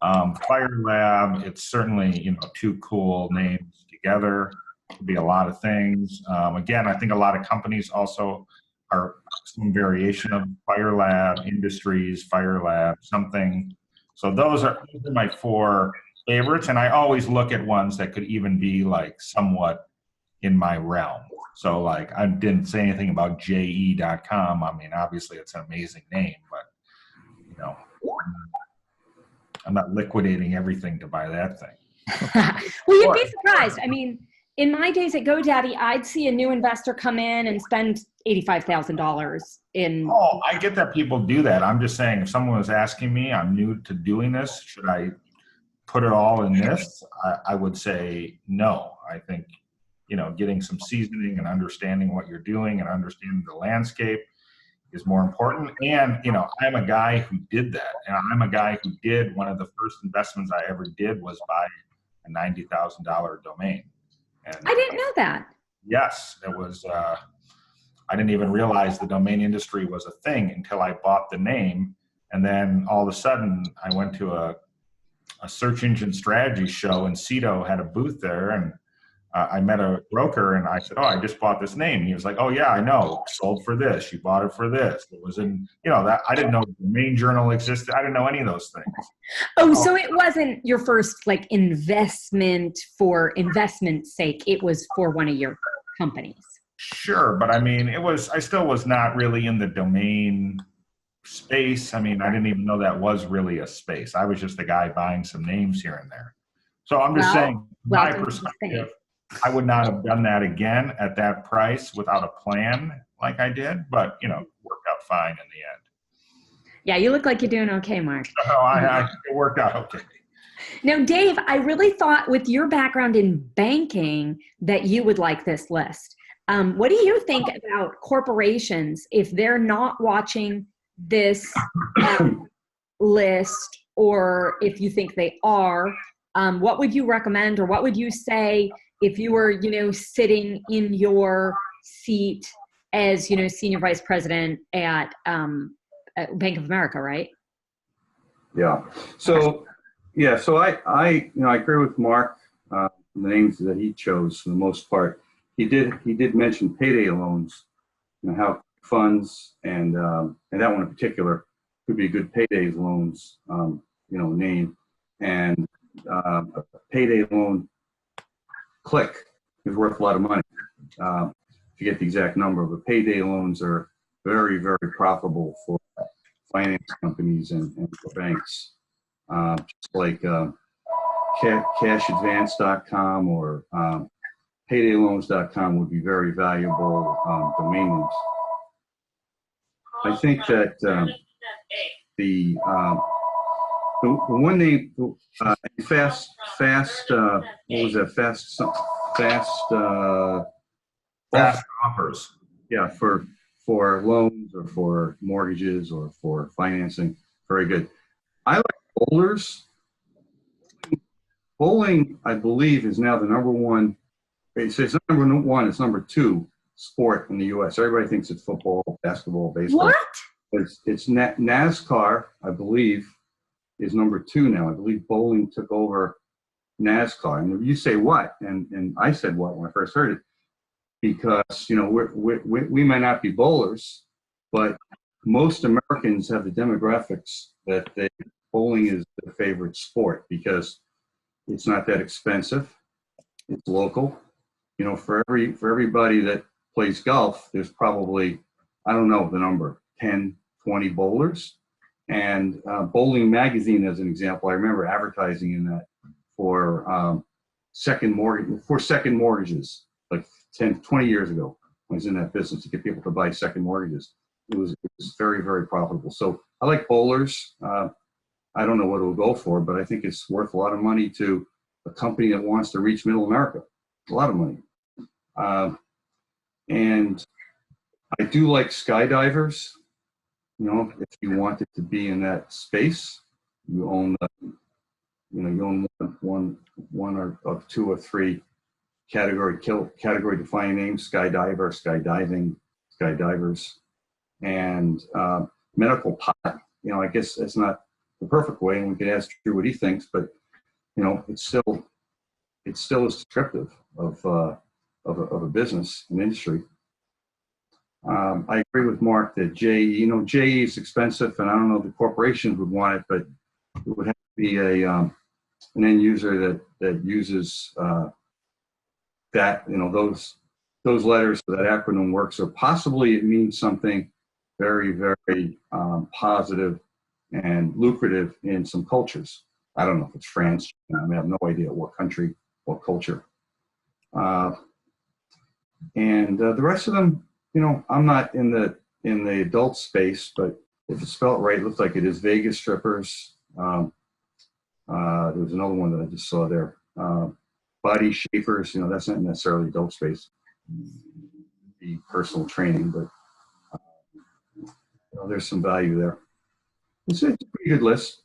Fire Lab, it's certainly, two cool names together. Could be a lot of things. Again, I think a lot of companies also are some variation of Fire Lab, Industries, Fire Lab, something. So those are my four favorites. And I always look at ones that could even be like somewhat in my realm. So like I didn't say anything about JE.com. I mean, obviously it's an amazing name, but I'm not liquidating everything to buy that thing. Well, you'd be surprised. I mean, in my days at GoDaddy, I'd see a new investor come in and spend $85,000 in. Oh, I get that people do that. I'm just saying, if someone was asking me, I'm new to doing this, should I put it all in this? I would say no. I think, getting some seasoning and understanding what you're doing and understanding the landscape is more important. And, I'm a guy who did that. And I'm a guy who did one of the first investments I ever did was buy a $90,000 domain. And I didn't know that. Yes, it was. I didn't even realize the domain industry was a thing until I bought the name. And then all of a sudden I went to a search engine strategy show and Cito had a booth there. And I met a broker and I said, oh, I just bought this name. He was like, oh yeah, I know. Sold for this. You bought it for this. It was in, that I didn't know the Domain Journal existed. I didn't know any of those things. Oh, so it wasn't your first like investment for investment's sake. It was for one of your companies. Sure. But I mean, I still was not really in the domain space. I mean, I didn't even know that was really a space. I was just a guy buying some names here and there. So I'm just saying, my perspective, I would not have done that again at that price without a plan like I did, but, it worked out fine in the end. Yeah, you look like you're doing okay, Mark. Oh, it worked out okay. Now, Dave, I really thought with your background in banking that you would like this list. What do you think about corporations if they're not watching this list, or if you think they are? What would you recommend, or what would you say if you were, sitting in your seat as, senior vice president at Bank of America, right? Yeah. So I agree with Mark. The names that he chose for the most part. He did mention payday loans, how funds and that one in particular could be a good payday loans, name, and a payday loan click is worth a lot of money. To get the exact number, but payday loans are very, very profitable for finance companies and for banks. Just like cashadvance.com or paydayloans.com would be very valuable domain names. I think that the one name, fast, what was that? Fast, Fast offers. yeah, for loans or for mortgages or for financing. Very good. I like bowlers. Bowling, I believe, is now the number one. It's not number one, it's number two sport in the U.S. Everybody thinks it's football, basketball, baseball. What? It's NASCAR, I believe, is number two now. I believe bowling took over NASCAR. And you say what? And I said what when I first heard it, because we might not be bowlers, but most Americans have the demographics that bowling is their favorite sport because it's not that expensive. It's local. For everybody that plays golf, there's probably, I don't know the number, 10, 20 bowlers. And Bowling Magazine, as an example, I remember advertising in that for second mortgages, like 10, 20 years ago. I was in that business to get people to buy second mortgages. It was very, very profitable. So I like bowlers. I don't know what it will go for, but I think it's worth a lot of money to a company that wants to reach middle America. A lot of money. And I do like skydivers. If you wanted to be in that space, you own one or two or three category defining names: skydiver, skydiving, skydivers, and medical pot. I guess that's not the perfect way, and we could ask Drew what he thinks, but it's still is descriptive of a business, an industry. I agree with Mark that JE is expensive, and I don't know if the corporations would want it, but it would have to be an end user that uses that those letters so that acronym works, or possibly it means something very, very positive and lucrative in some cultures. I don't know if it's France. I have no idea what country, what culture. And the rest of them, I'm not in the adult space, but if it's spelled right, it looks like it is. Vegas strippers. There was another one that I just saw there. Body shapers. That's not necessarily adult space. The personal training, but there's some value there. It's a pretty good list.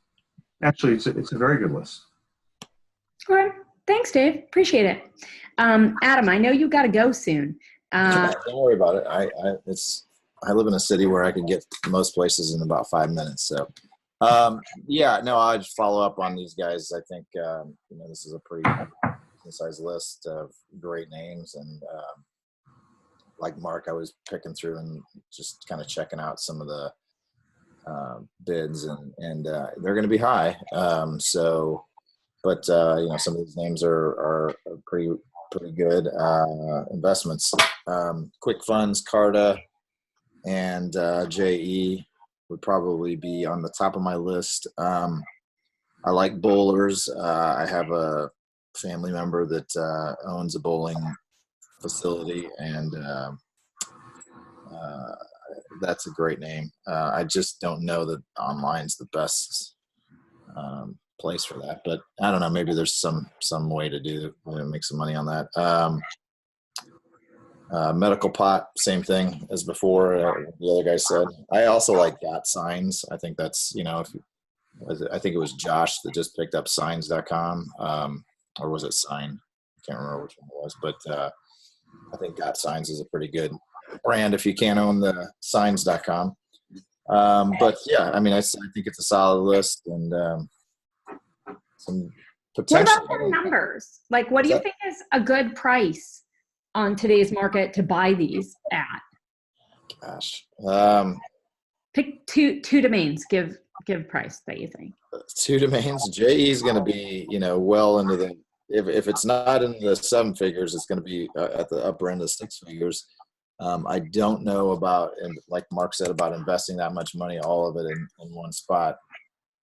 Actually, it's a very good list. All right. Thanks, Dave. Appreciate it. Adam, I know you got to go soon. Don't worry about it. I live in a city where I can get most places in about 5 minutes. So, I'll just follow up on these guys. I think, this is a pretty concise list of great names. And like Mark, I was picking through and just kind of checking out some of the bids, and they're going to be high. But some of these names are pretty good investments. Quick Funds, Carta, and JE would probably be on the top of my list. I like bowlers. I have a family member that owns a bowling facility, and that's a great name. I just don't know that online's the best place for that, but I don't know. Maybe there's some way to make some money on that. Medical pot, same thing as before. The other guy said. I also like Got Signs. I think that's I think it was Josh that just picked up Signs.com, or was it Sign? I can't remember which one it was, but I think Got Signs is a pretty good brand if you can't own the Signs.com. But yeah, I think it's a solid list, and some potential. What about the numbers? Like, what do you think is a good price on today's market to buy these at? Gosh. Pick two domains. Give price that you think. 2 domains. JE is going to be, well into the, if it's not in the 7 figures, it's going to be at the upper end of 6 figures. I don't know about, and like Mark said, about investing that much money, all of it in one spot.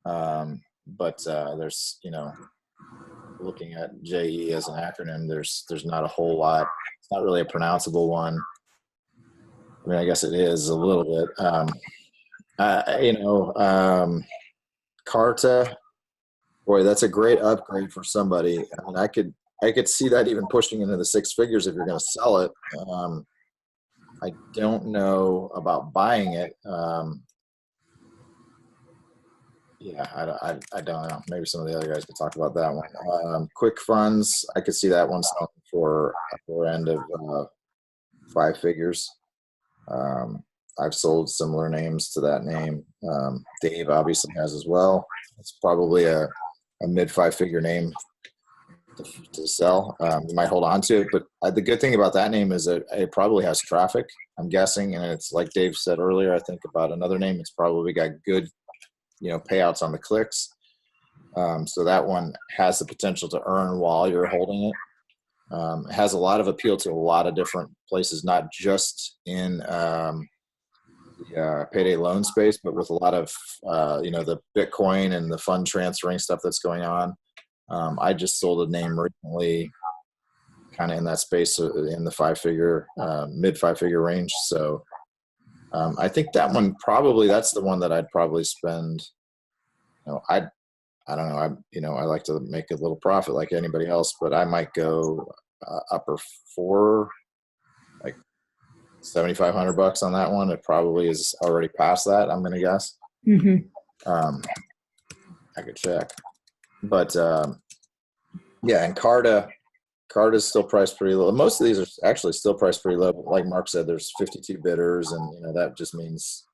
But there's looking at JE as an acronym, there's not a whole lot. It's not really a pronounceable one. I mean, I guess it is a little bit. Carta, boy, that's a great upgrade for somebody. I mean, I could see that even pushing into the six figures if you're going to sell it. I don't know about buying it. I don't know. Maybe some of the other guys could talk about that one. Quick Funds, I could see that one selling for upper end of 5 figures. I've sold similar names to that name. Dave obviously has as well. It's probably a mid 5-figure name to sell. You might hold on to it, but the good thing about that name is that it probably has traffic, I'm guessing, and it's like Dave said earlier, I think about another name, it's probably got good payouts on the clicks. So that one has the potential to earn while you're holding it. It has a lot of appeal to a lot of different places, not just in the payday loan space, but with a lot of the Bitcoin and the fund transferring stuff that's going on. I just sold a name recently, kind of in that space, in the 5-figure, mid 5-figure range. So I think that one that's the one that I'd probably spend. I don't know. I like to make a little profit like anybody else, but I might go upper 4, like $7,500 on that one. It probably is already past that, I'm going to guess. Mm-hmm. I could check, but and Carta's still priced pretty low. Most of these are actually still priced pretty low. Like Mark said, there's 52 bidders, and that just means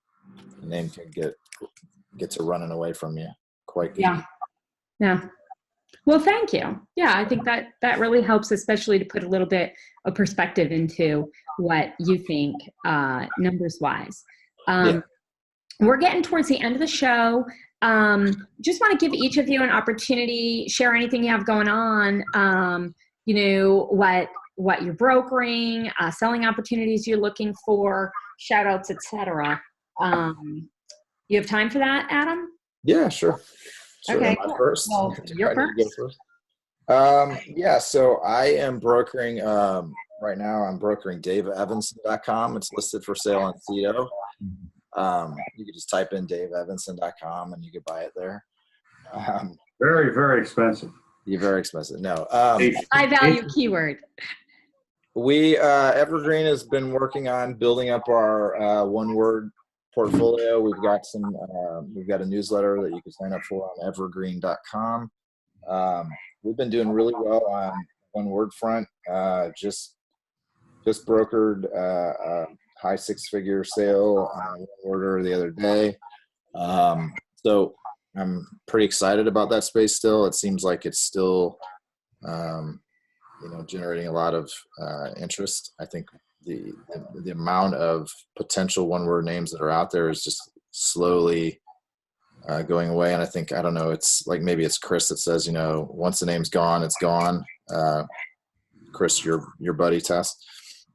the name can get to running away from you quite good. Yeah. Well, thank you. Yeah, I think that really helps, especially to put a little bit of perspective into what you think numbers wise. We're getting towards the end of the show. Just want to give each of you an opportunity, share anything you have going on, what you're brokering, selling opportunities you're looking for, shout outs, etc. You have time for that, Adam? Yeah, sure. Okay, am I first? Well, you're first. So I am brokering, right now I'm brokering DaveEvanson.com. It's listed for sale on Cito. You could just type in DaveEvanson.com and you could buy it there. Very, very expensive. You're very expensive. No. High value keyword. We, Evergreen has been working on building up our one-word portfolio. We've got a newsletter that you can sign up for on evergreen.com. We've been doing really well on one-word front. Just brokered a high 6-figure sale on one order the other day. So I'm pretty excited about that space still. It seems like it's still, generating a lot of interest. I think the amount of potential one-word names that are out there is just slowly going away. And I don't know, it's like maybe it's Chris that says, once the name's gone, it's gone. Chris, your buddy Tess.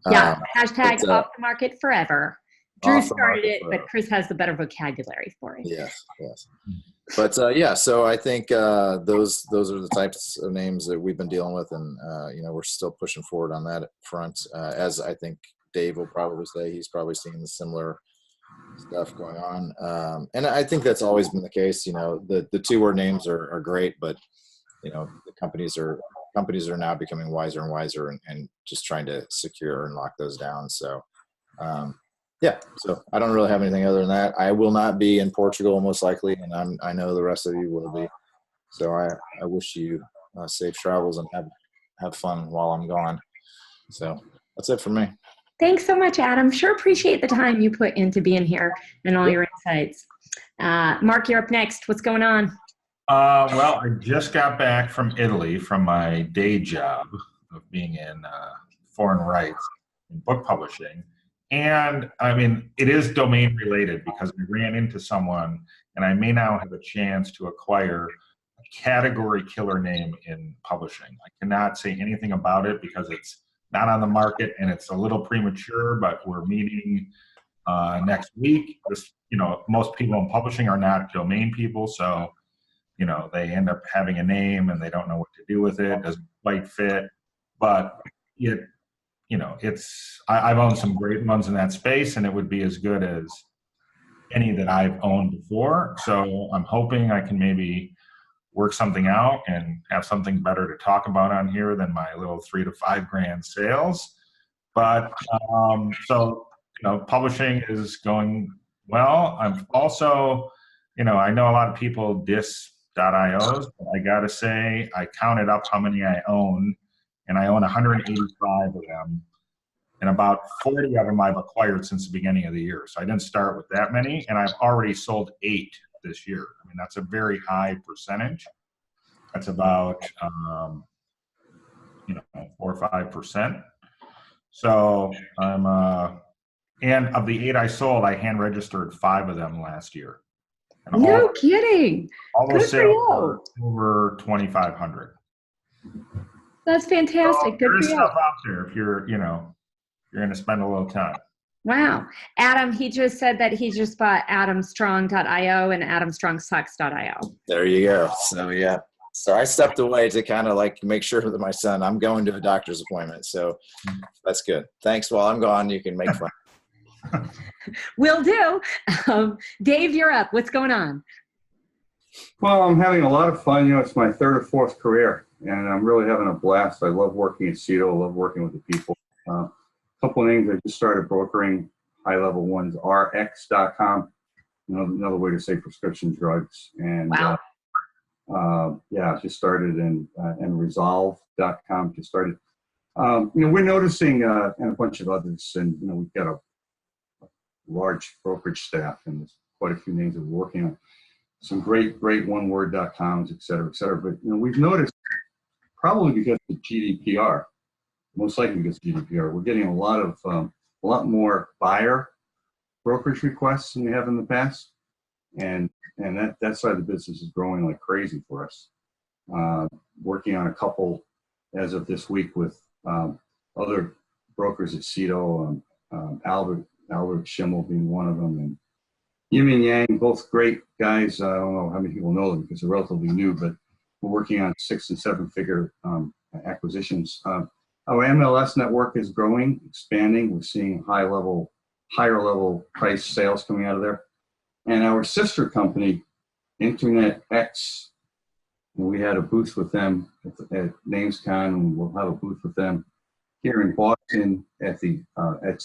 Hashtag off the market forever. Drew started it, but Chris has the better vocabulary for it. Yes. But so I think those are the types of names that we've been dealing with, and we're still pushing forward on that front. As I think Dave will probably say, he's probably seeing the similar stuff going on, and I think that's always been the case. The 2-word names are great, but the companies are now becoming wiser and wiser and just trying to secure and lock those down. So. So I don't really have anything other than that. I will not be in Portugal most likely, and I know the rest of you will be. So I wish you safe travels and have fun while I'm gone. So that's it for me. Thanks so much, Adam. Sure appreciate the time you put into being here and all your insights. Mark, you're up next. What's going on? Well, I just got back from Italy from my day job of being in foreign rights and book publishing. And I mean, it is domain related because I ran into someone and I may now have a chance to acquire a category killer name in publishing. I cannot say anything about it because it's not on the market and it's a little premature, but we're meeting next week. Most people in publishing are not domain people. So they end up having a name and they don't know what to do with it. Doesn't quite fit, but I've owned some great ones in that space, and it would be as good as any that I've owned before. So I'm hoping I can maybe work something out and have something better to talk about on here than my little $3 to $5 grand sales. But publishing is going well. I'm also, I know a lot of people diss .ios, but I gotta say, I counted up how many I own, and I own 185 of them, and about 40 of them I've acquired since the beginning of the year. So I didn't start with that many, and I've already sold 8 this year. I mean, that's a very high percentage. That's about 4 or 5%. So I'm and of the 8 I sold, I hand registered 5 of them last year. And No kidding. All those Good for sales you. were over 2,500. That's fantastic. So Good there for is you. stuff out there if you're going to spend a little time. Wow. Adam, he just said that he just bought adamstrong.io and adamstrongsucks.io. There you go. So yeah. So I stepped away to kind of like make sure that my son, I'm going to a doctor's appointment. So that's good. Thanks. While I'm gone, you can make fun. Will do. Dave, you're up. What's going on? Well, I'm having a lot of fun. It's my 3rd or 4th career, and I'm really having a blast. I love working at CETO. I love working with the people. A couple of names I just started brokering, high-level ones, rx.com, another way to say prescription drugs. And Wow. Just started, and resolve.com just started. We're noticing, and a bunch of others, and we've got a large brokerage staff, and there's quite a few names that we're working on. Some great oneword.coms, et cetera, et cetera. But we've noticed, probably because of GDPR, most likely because of GDPR, we're getting a lot more buyer brokerage requests than we have in the past, and that side of the business is growing like crazy for us. Working on a couple as of this week with other brokers at CETO, Albert Schimmel being one of them, and Yim and Yang, both great guys. I don't know how many people know them because they're relatively new, but we're working on 6- and 7-figure acquisitions. Our MLS network is growing, expanding. We're seeing higher level price sales coming out of there. And our sister company, Internet X, we had a booth with them at NamesCon, and we'll have a booth with them here in Boston at the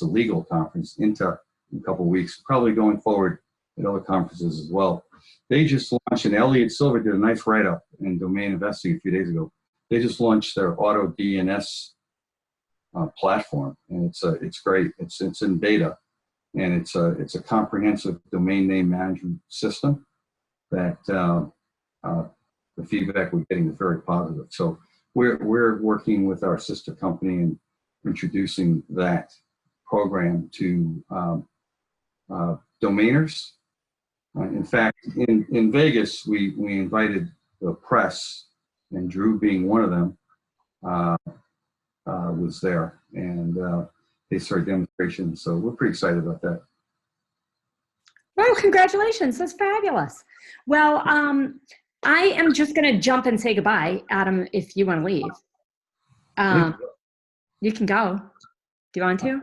legal conference, INTA, in a couple of weeks, probably going forward at other conferences as well. They just launched, and Elliot Silver did a nice write-up in Domain Investing a few days ago. They just launched their Auto DNS platform, and it's great. It's in beta, and it's a comprehensive domain name management system that the feedback we're getting is very positive. So we're working with our sister company and introducing that program to domainers. In fact, in Vegas, we invited the press, and Drew being one of them, was there, and they started demonstrations. So we're pretty excited about that. Well, congratulations. That's fabulous. Well, I am just going to jump and say goodbye. Adam, if you want to leave. You can go. Do you want to?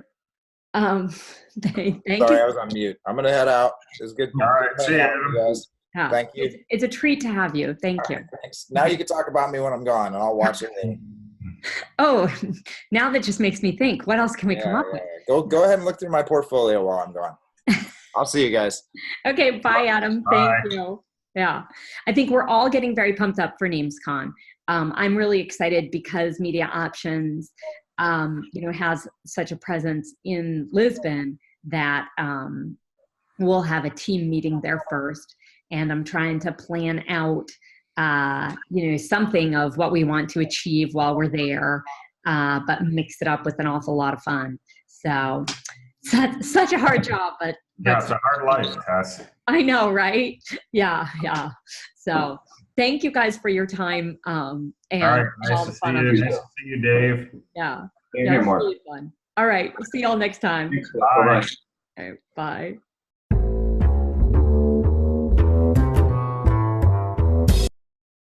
Thank you. Sorry, I was on mute. I'm going to head out. It was good. All right. See you guys. Yeah. Thank you. It's a treat to have you. Thank you. Right, thanks. Now you can talk about me when I'm gone, and I'll watch it later. Oh, now that just makes me think. What else can we come up with? Go ahead and look through my portfolio while I'm gone. I'll see you guys. Okay. Bye, Adam. Bye. Thank you. Yeah. I think we're all getting very pumped up for NamesCon. I'm really excited because Media Options, has such a presence in Lisbon that we'll have a team meeting there first. And I'm trying to plan out, something of what we want to achieve while we're there, but mix it up with an awful lot of fun. So such a hard job, but Yeah, it's a hard life, Tess. I know, right? Yeah. So thank you guys for your time. And All right, all nice the to see fun you. on the Nice show. to see you, Dave. Yeah. Same here, It's Mark. really fun. All right. We'll see y'all next time. Bye. All right, bye.